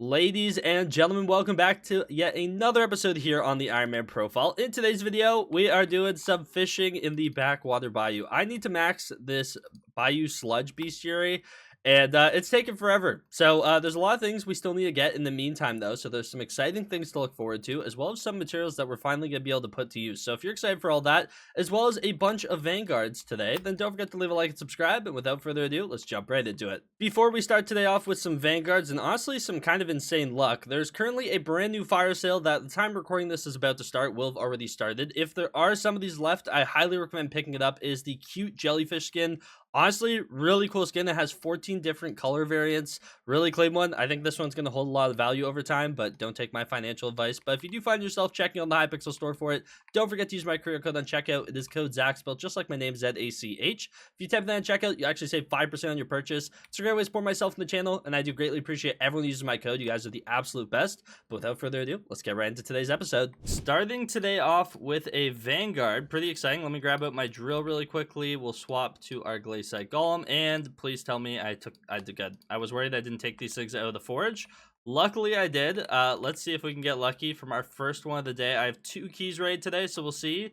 Ladies and gentlemen, welcome back to yet another episode here on the Ironman profile. In today's video, we are doing some fishing in the backwater bayou. I need to max this bayou sludge bestiary, and it's taken forever. So there's a lot of things we still need to get in the meantime, though. So there's some exciting things to look forward to, as well as some materials that we're finally going to be able to put to use. So if you're excited for all that, as well as a bunch of vanguards today, then don't forget to leave a like and subscribe. And without further ado, let's jump right into it. Before we start today off with some vanguards and honestly some kind of insane luck, there's currently a brand new fire sale that the time recording this is about to start will have already started. If there are some of these left, I highly recommend picking it up. It is the cute jellyfish skin. Honestly, really cool skin. It has 14 different color variants. Really clean one. I think this one's going to hold a lot of value over time, but don't take my financial advice. But if you do find yourself checking on the Hypixel store for it, don't forget to use my career code on checkout. It is code Zach, spelled just like my name, Z-A-C-H. If you type that in checkout, you actually save 5% on your purchase. It's a great way to support myself and the channel, and I do greatly appreciate everyone who uses my code. You guys are the absolute best. But without further ado, let's get right into today's episode. Starting today off with a vanguard. Pretty exciting. Let me grab out my drill really quickly. We'll swap to our glacial golem, and please tell me I did good. I was worried I didn't take these things out of the forge. Luckily I did. Let's see if we can get lucky from our first one of the day. I have 2 keys ready today, so we'll see.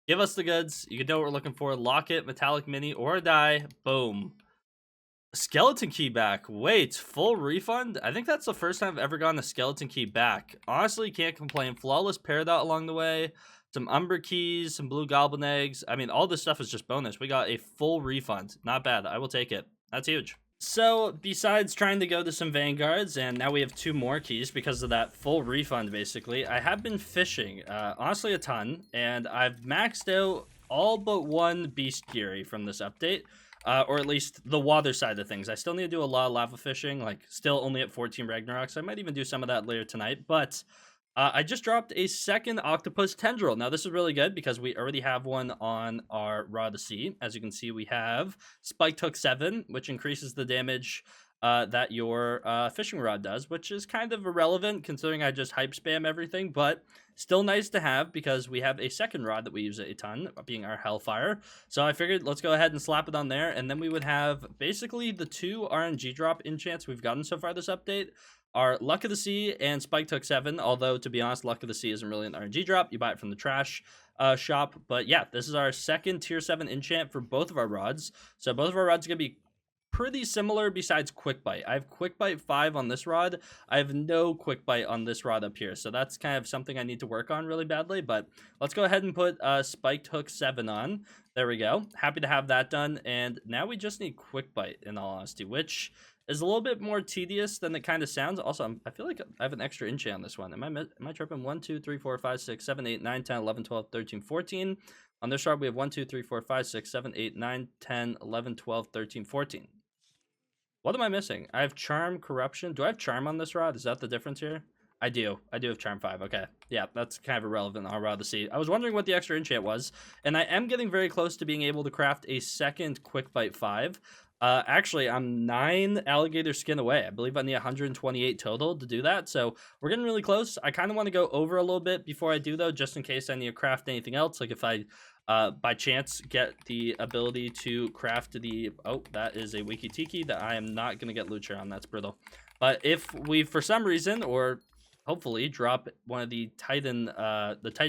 Give us the goods. You can know what we're looking for. Locket, metallic mini, or a die. Boom. Skeleton key back. Wait, full refund? I think that's the first time I've ever gotten a skeleton key back. Honestly, can't complain. Flawless Peridot along the way. Some Umber keys, some blue goblin eggs. I mean, all this stuff is just bonus. We got a full refund. Not bad. I will take it. That's huge. So, besides trying to go to some vanguards, and now we have 2 more keys because of that full refund, basically, I have been fishing, honestly, a ton, and I've maxed out all but one bestiary from this update. Or at least the water side of things. I still need to do a lot of lava fishing, like still only at 14 Ragnaroks. I might even do some of that later tonight, but I just dropped a second octopus tendril. Now this is really good because we already have one on our rod of sea. As you can see, we have spiked hook 7, which increases the damage that your fishing rod does, which is kind of irrelevant considering I just hype spam everything, but still nice to have because we have a second rod that we use a ton, being our Hellfire. So I figured let's go ahead and slap it on there, and then we would have basically the 2 RNG drop enchants we've gotten so far this update are Luck of the Sea and Spiked Hook 7, although to be honest, Luck of the Sea isn't really an RNG drop. You buy it from the trash shop. But yeah, this is our second tier 7 enchant for both of our rods. So both of our rods are going to be pretty similar besides quick bite. I have quick bite 5 on this rod. I have no quick bite on this rod up here, so that's kind of something I need to work on really badly. But let's go ahead and put spiked hook 7 on. There we go. Happy to have that done, and now we just need quick bite, in all honesty, which is a little bit more tedious than it kind of sounds. Also, I feel like I have an extra enchant on this one. Am I tripping? 1 2 3 4 5 6 7 8 9 10 11 12 13 14. On this rod we have 1 2 3 4 5 6 7 8 9 10 11 12 13 14. What am I missing? I have Charm, Corruption. Do I have Charm on this rod? Is that the difference here? I do. I do have Charm 5. Okay. Yeah, that's kind of irrelevant on our rod to see. I was wondering what the extra enchant was, and I am getting very close to being able to craft a second Quick Bite 5. Actually, I'm 9 alligator skin away. I believe I need 128 total to do that, so we're getting really close. I kind of want to go over a little bit before I do, though, just in case I need to craft anything else. Like if I by chance get the ability to craft the, oh, that is a wiki tiki that I am not going to get loot share on. That's brutal. But if we for some reason, or hopefully drop one of the titan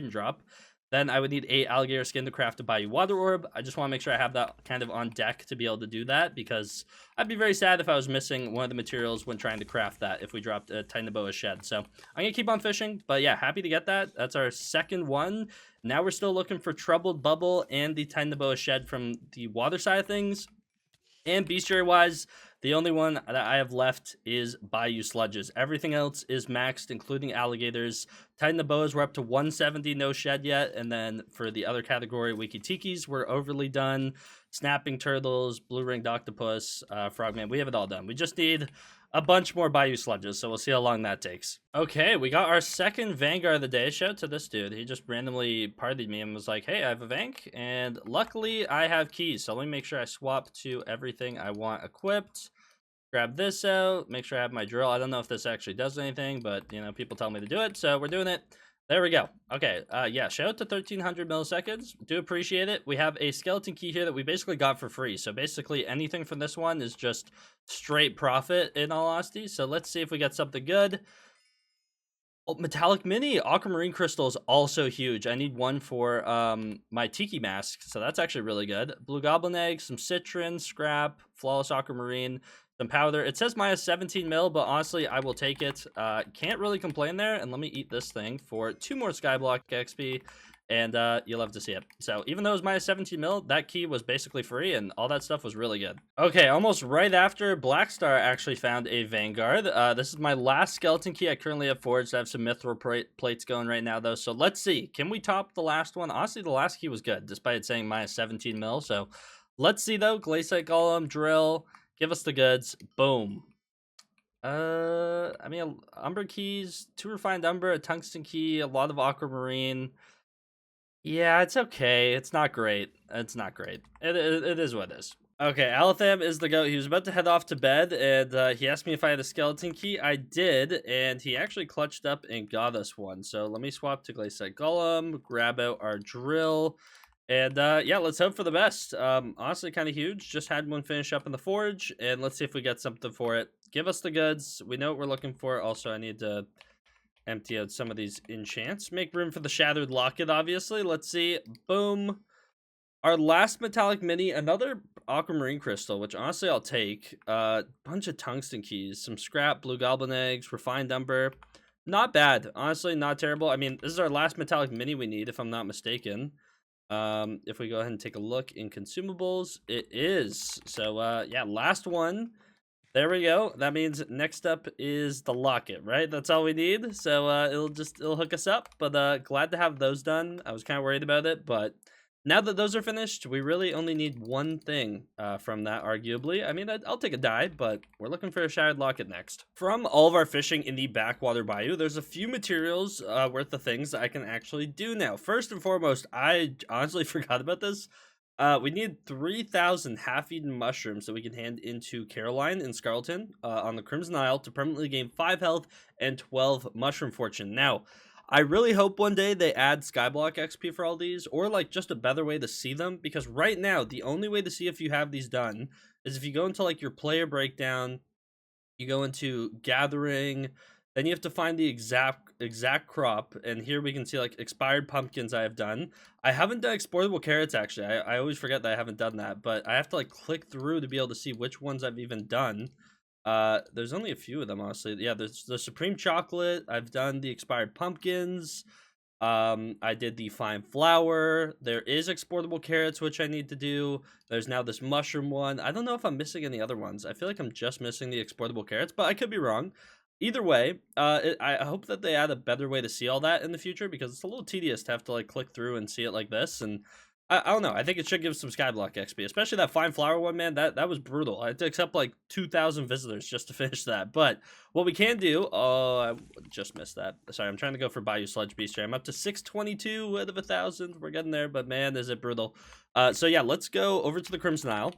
drop, then I would need 8 alligator skin to craft a bayou water orb. I just want to make sure I have that kind of on deck to be able to do that, because I'd be very sad if I was missing one of the materials when trying to craft that if we dropped a Titanoboa shed. So I'm going to keep on fishing, but yeah, happy to get that. That's our second one. Now we're still looking for Troubled Bubble and the Titanoboa shed from the water side of things. And bestiary wise, the only one that I have left is Bayou Sludges. Everything else is maxed, including alligators. Titanoboas were up to 170, no shed yet. And then for the other category, Wiki Tikis, we're overly done. Snapping Turtles, Blue Ringed Octopus, Frogman, we have it all done. We just need a bunch more Bayou Sludges, so we'll see how long that takes. Okay, we got our second Vanguard of the day. Shout out to this dude. He just randomly partied me and was like, hey, I have a Vank, and luckily I have keys, so let me make sure I swap to everything I want equipped. Grab this out, make sure I have my drill. I don't know if this actually does anything, but, you know, people tell me to do it, so we're doing it. There we go. Okay, yeah, shout out to 1300 milliseconds. Do appreciate it. We have a skeleton key here that we basically got for free. So basically anything from this one is just straight profit in all honesty. So let's see if we get something good. Oh, metallic mini aquamarine crystal is also huge. I need one for my tiki mask, so that's actually really good. Blue goblin egg, some citron, scrap, flawless aquamarine, some powder. It says minus 17 mil, but honestly, I will take it. Can't really complain there. And let me eat this thing for 2 more Skyblock XP, and you'll love to see it. So even though it was minus 17 mil, that key was basically free, and all that stuff was really good. Okay, almost right after Black Star actually found a vanguard. This is my last skeleton key I currently have forged. I have some mithril plates going right now, though. So let's see. Can we top the last one? Honestly, the last key was good, despite it saying minus 17 mil. So let's see, though. Glaciate Golem, drill. Give us the goods. Boom. I mean, umber keys, 2 refined umber, a tungsten key, a lot of aquamarine. Yeah, it's okay. It's not great. It's not great. It is what it is. Okay, Alatham is the goat. He was about to head off to bed, and he asked me if I had a skeleton key. I did, and he actually clutched up and got us one. So let me swap to Glaciate Golem, grab out our drill, and yeah, let's hope for the best. Honestly, kind of huge. Just had one finish up in the forge, and let's see if we get something for it. Give us the goods. We know what we're looking for. Also, I need to empty out some of these enchants. Make room for the Shattered Locket, obviously. Let's see. Boom. Our last metallic mini, another aquamarine crystal, which honestly I'll take. Bunch of tungsten keys, some scrap, blue goblin eggs, refined umber. Not bad. Honestly, not terrible. I mean, this is our last metallic mini we need, if I'm not mistaken. If we go ahead and take a look in consumables, it is. So, yeah, last one. There we go. That means next up is the Locket, right? That's all we need. So it'll hook us up. But glad to have those done. I was kind of worried about it, but now that those are finished, we really only need one thing from that, arguably. I mean, I'll take a die, but we're looking for a Shattered Locket next. From all of our fishing in the backwater bayou, there's a few materials worth of things that I can actually do now. First and foremost, I honestly forgot about this. We need 3,000 half-eaten mushrooms that we can hand into Caroline and Scarleton on the Crimson Isle to permanently gain 5 health and 12 mushroom fortune. Now, I really hope one day they add Skyblock XP for all these, or like just a better way to see them, because right now, the only way to see if you have these done is if you go into like your player breakdown, you go into gathering, then you have to find the exact crop, and here we can see like expired pumpkins I have done. I haven't done exportable carrots actually. I always forget that I haven't done that, but I have to like click through to be able to see which ones I've even done. There's only a few of them honestly. Yeah, there's the supreme chocolate. I've done the expired pumpkins. I did the fine flour. There is exportable carrots, which I need to do. There's now this mushroom one. I don't know if I'm missing any other ones. I feel like I'm just missing the exportable carrots, but I could be wrong. Either way, I hope that they add a better way to see all that in the future, because it's a little tedious to have to like click through and see it like this. And I don't know. I think it should give some Skyblock XP, especially that fine flower one, man. That was brutal. I had to accept like 2,000 visitors just to finish that. But what we can do, oh, I just missed that. Sorry, I'm trying to go for Bayou Sludge Bestiary. I'm up to 622 out of 1,000. We're getting there, but man, is it brutal. So yeah, let's go over to the Crimson Isle.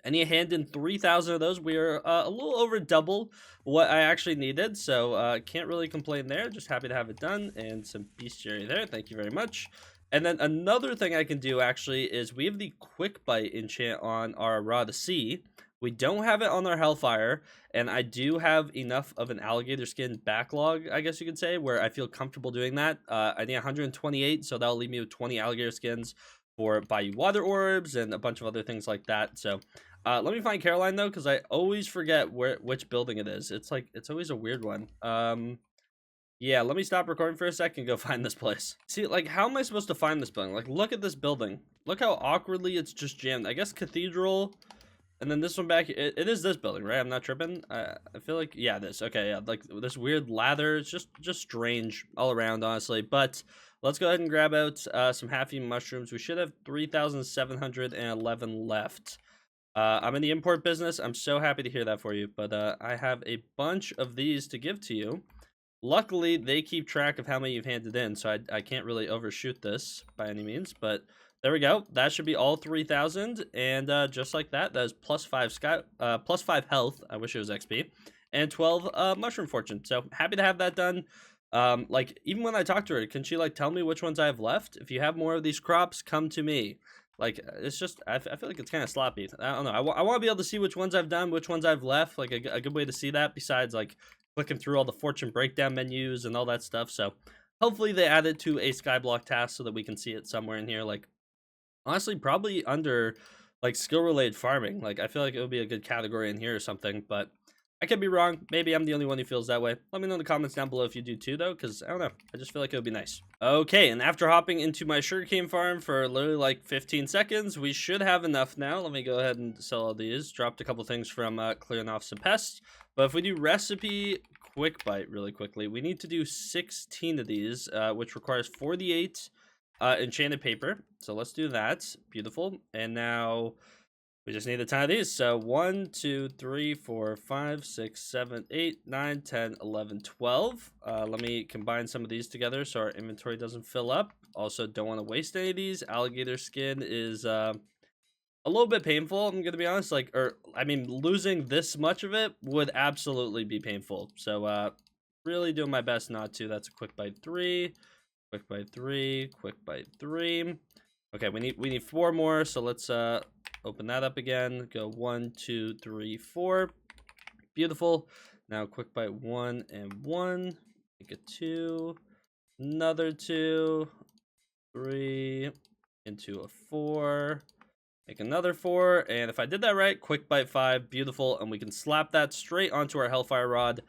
I need a hand in 3,000 of those. We are a little over double what I actually needed, so can't really complain there. Just happy to have it done, and some bestiary there. Thank you very much. And then another thing I can do actually is we have the quick bite enchant on our Raw to Sea. We don't have it on our Hellfire, and I do have enough of an alligator skin backlog, I guess you could say, where I feel comfortable doing that. I need 128, so that'll leave me with 20 alligator skins for Bayou Water Orbs and a bunch of other things like that. So let me find Caroline though, because I always forget which building it is. It's always a weird one. Yeah, let me stop recording for a second and go find this place. See, like, how am I supposed to find this building? Like, look at this building. Look how awkwardly it's just jammed. I guess Cathedral, and then this one back. It is this building, right? I'm not tripping. I feel like, yeah, this. Okay, yeah, like this weird lather. It's just strange all around, honestly. But let's go ahead and grab out some half-eaten mushrooms. We should have 3,711 left. I'm in the import business. I'm so happy to hear that for you. But I have a bunch of these to give to you. Luckily, they keep track of how many you've handed in, so I can't really overshoot this by any means. But there we go. That should be all 3,000, and just like that, that is plus 5 health. I wish it was XP, and 12 mushroom fortune. So happy to have that done. Like, even when I talk to her, can she, like, tell me which ones I have left? If you have more of these crops, come to me. Like, it's just, I feel like it's kind of sloppy. I don't know. I want to be able to see which ones I've done, which ones I've left. Like, a good way to see that besides, like, clicking through all the fortune breakdown menus and all that stuff. So, hopefully they add it to a Skyblock task so that we can see it somewhere in here. Like, honestly, probably under, like, skill-related farming. Like, I feel like it would be a good category in here or something, but I could be wrong. Maybe I'm the only one who feels that way. Let me know in the comments down below if you do too, though, because I don't know. I just feel like it would be nice. Okay, and after hopping into my sugarcane farm for literally like 15 seconds, we should have enough now. Let me go ahead and sell all these. Dropped a couple things from clearing off some pests. But if we do recipe quick bite really quickly, we need to do 16 of these, which requires 48 enchanted paper. So let's do that. Beautiful. And now we just need a ton of these. So 1, 2, 3, 4, 5, 6, 7, 8, 9, 10, 11, 12. Let me combine some of these together so our inventory doesn't fill up. Also, don't want to waste any of these. Alligator skin is a little bit painful, I'm going to be honest. Like, I mean, losing this much of it would absolutely be painful. So really doing my best not to. That's a quick bite 3. Quick bite 3. Quick bite 3. Okay, we need 4 more. So let's open that up again. Go 1, 2, 3, 4. Beautiful. Now quick bite 1 and 1. Make it 2. Another 2. 3. Into a 4. Make another 4. And if I did that right, quick bite 5. Beautiful. And we can slap that straight onto our Hellfire Rod.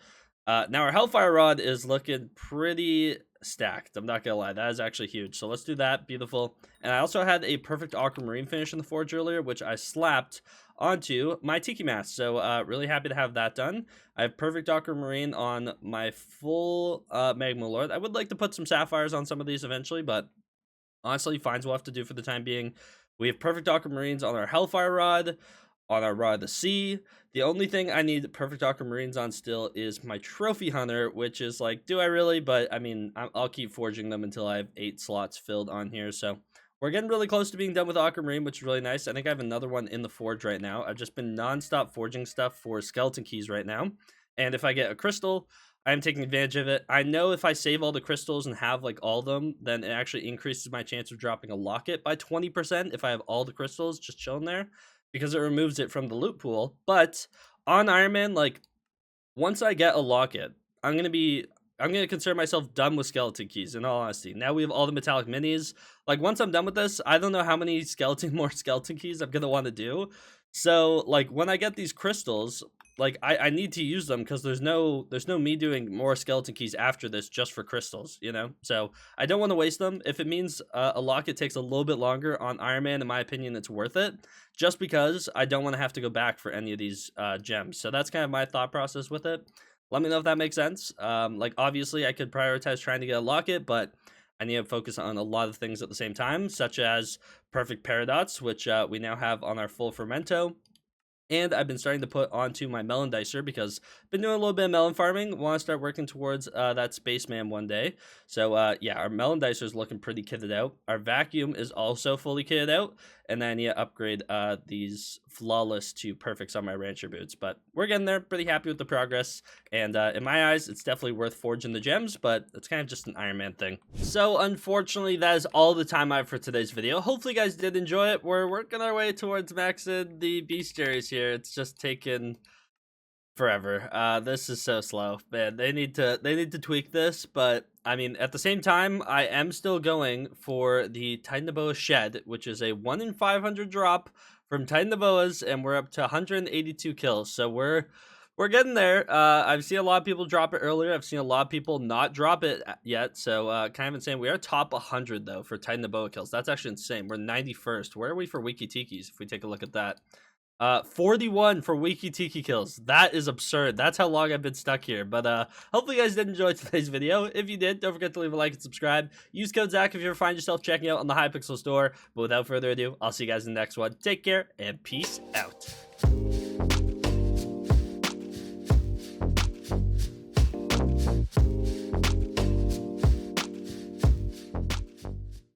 Now our Hellfire Rod is looking pretty stacked. I'm not gonna lie, that is actually huge. So let's do that. Beautiful. And I also had a perfect aquamarine finish in the forge earlier, which I slapped onto my tiki mask. So really happy to have that done. I have perfect aquamarine on my full magma lord. I would like to put some sapphires on some of these eventually, but honestly, finds will have to do for the time being. We have perfect aquamarines on our Hellfire Rod, on our Rod of the Sea. The only thing I need perfect aquamarines on still is my trophy hunter, which is like, do I really? But I mean, I'll keep forging them until I have 8 slots filled on here. So we're getting really close to being done with aquamarine, which is really nice. I think I have another one in the forge right now. I've just been nonstop forging stuff for skeleton keys right now. And if I get a crystal, I'm taking advantage of it. I know if I save all the crystals and have like all of them, then it actually increases my chance of dropping a locket by 20% if I have all the crystals just chilling there, because it removes it from the loot pool. But on Ironman, like, once I get a locket, I'm gonna consider myself done with skeleton keys, in all honesty. Now we have all the metallic minis. Like, once I'm done with this, I don't know how many more skeleton keys I'm gonna want to do. So like, when I get these crystals, like, I need to use them, because there's no me doing more skeleton keys after this just for crystals, you know? So I don't want to waste them. If it means a locket takes a little bit longer on Ironman, in my opinion, it's worth it, just because I don't want to have to go back for any of these gems. So that's kind of my thought process with it. Let me know if that makes sense. Like, obviously I could prioritize trying to get a locket, but I need to focus on a lot of things at the same time, such as perfect paradox, which we now have on our full fermento. And I've been starting to put onto my melon dicer, because I've been doing a little bit of melon farming. Want to start working towards that spaceman one day. So yeah, our melon dicer is looking pretty kitted out. Our vacuum is also fully kitted out. And then I need to upgrade these flawless to perfects on my rancher boots. But we're getting there. Pretty happy with the progress. And in my eyes, it's definitely worth forging the gems, but it's kind of just an Iron Man thing. So unfortunately, that is all the time I have for today's video. Hopefully you guys did enjoy it. We're working our way towards maxing the bestiaries here. It's just taken forever. This is so slow, man. They need to tweak this, but I mean, at the same time, I am still going for the Titan Boa shed, which is a 1 in 500 drop from Titan Boas, and we're up to 182 kills. So we're getting there. I've seen a lot of people drop it earlier. I've seen a lot of people not drop it yet. So kind of insane. We are top 100 though for Titan Boa kills. That's actually insane. We're 91st. Where are we for Wiki Tikis? If we take a look at that. 41 for Wiki Tiki kills. That is absurd. That's how long I've been stuck here. But hopefully you guys did enjoy today's video. If you did, don't forget to leave a like and subscribe. Use code Zach if you ever find yourself checking out on the Hypixel store. But without further ado, I'll see you guys in the next one. Take care and peace out.